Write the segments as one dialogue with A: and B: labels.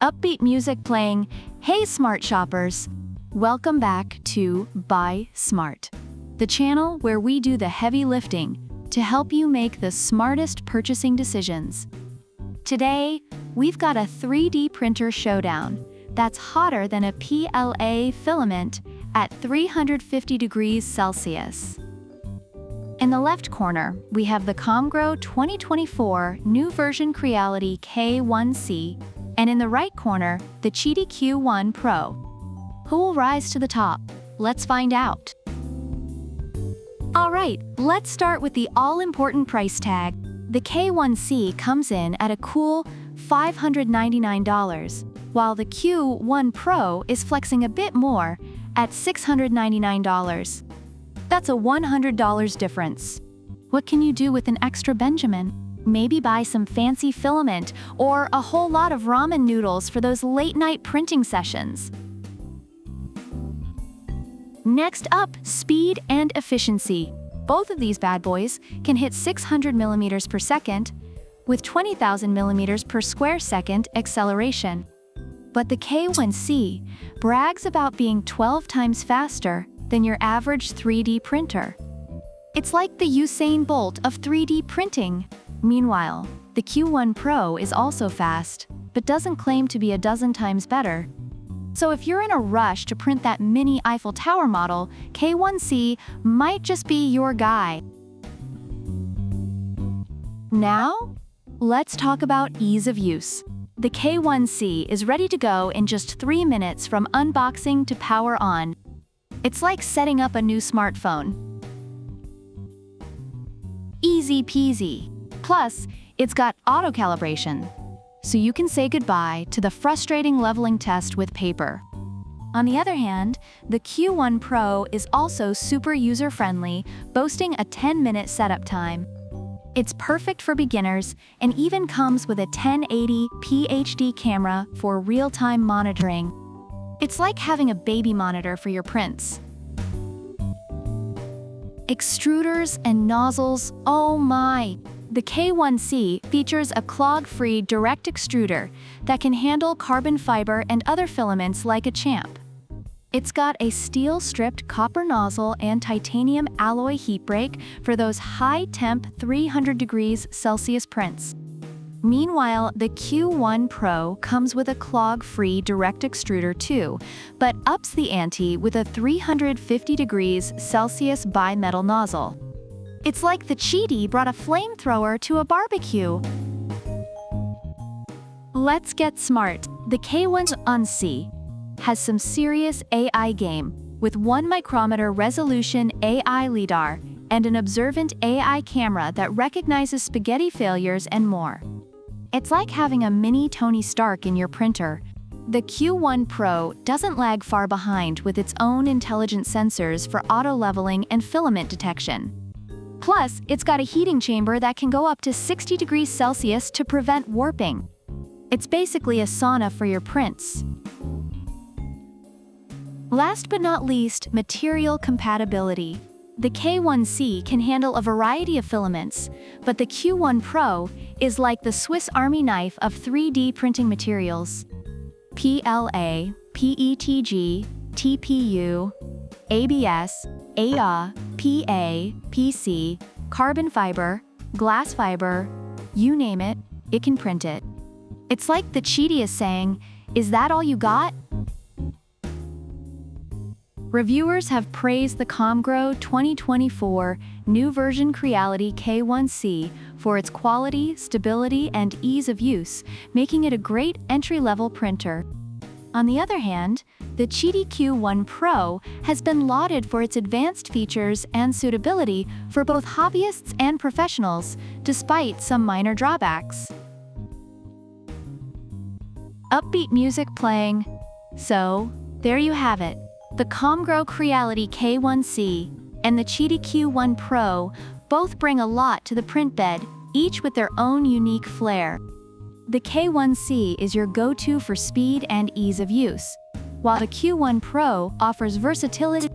A: Upbeat music playing. Hey smart shoppers! Welcome back to Buy Smart, the channel where we do the heavy lifting to help you make the smartest purchasing decisions. Today, we've got a 3D printer showdown that's hotter than a PLA filament at 350 degrees Celsius. In the left corner, we have the Comgrow 2024 new version Creality K1C, and in the right corner, the QIDI Q1 Pro. Who will rise to the top? Let's find out. All right, let's start with the all-important price tag. The K1C comes in at a cool $599, while the Q1 Pro is flexing a bit more at $699. That's a $100 difference. What can you do with an extra Benjamin? Maybe buy some fancy filament or a whole lot of ramen noodles for those late-night printing sessions. Next up, speed and efficiency. Both of these bad boys can hit 600 millimeters per second with 20,000 millimeters per square second acceleration. But the K1C brags about being 12 times faster than your average 3D printer. It's like the Usain Bolt of 3D printing. Meanwhile, the Q1 Pro is also fast, but doesn't claim to be a dozen times better. So if you're in a rush to print that mini Eiffel Tower model, K1C might just be your guy. Now, let's talk about ease of use. The K1C is ready to go in just 3 minutes from unboxing to power on. It's like setting up a new smartphone. Easy peasy. Plus, it's got auto-calibration, so you can say goodbye to the frustrating leveling test with paper. On the other hand, the Q1 Pro is also super user-friendly, boasting a 10-minute setup time. It's perfect for beginners and even comes with a 1080p HD camera for real-time monitoring. It's like having a baby monitor for your prints. Extruders and nozzles, oh my! The K1C features a clog-free direct extruder that can handle carbon fiber and other filaments like a champ. It's got a steel-stripped copper nozzle and titanium alloy heat break for those high-temp 300 degrees Celsius prints. Meanwhile, the Q1 Pro comes with a clog-free direct extruder too, but ups the ante with a 350 degrees Celsius bimetal nozzle. It's like the QIDI brought a flamethrower to a barbecue. Let's get smart. The K1C has some serious AI game with 1 micrometer resolution AI LiDAR and an observant AI camera that recognizes spaghetti failures and more. It's like having a mini Tony Stark in your printer. The Q1 Pro doesn't lag far behind with its own intelligent sensors for auto-leveling and filament detection. Plus, it's got a heating chamber that can go up to 60 degrees Celsius to prevent warping. It's basically a sauna for your prints. Last but not least, material compatibility. The K1C can handle a variety of filaments, but the Q1 Pro is like the Swiss Army knife of 3D printing materials. PLA, PETG, TPU, ABS, AA, PA, PC, carbon fiber, glass fiber, you name it, it can print it. It's like the QIDI is saying, is that all you got? Reviewers have praised the Comgrow 2024 new version Creality K1C for its quality, stability, and ease of use, making it a great entry-level printer. On the other hand, the QIDI Q1 Pro has been lauded for its advanced features and suitability for both hobbyists and professionals, despite some minor drawbacks. Upbeat music playing. So, there you have it. The Comgrow Creality K1C and the QIDI Q1 Pro both bring a lot to the print bed, each with their own unique flair. The K1C is your go-to for speed and ease of use, while the Q1 Pro offers versatility.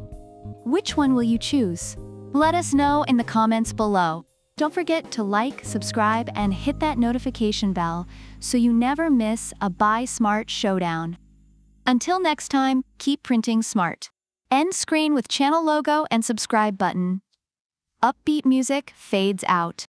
A: Which one will you choose? Let us know in the comments below. Don't forget to like, subscribe, and hit that notification bell so you never miss a Buy Smart showdown. Until next time, keep printing smart. End screen with channel logo and subscribe button. Upbeat music fades out.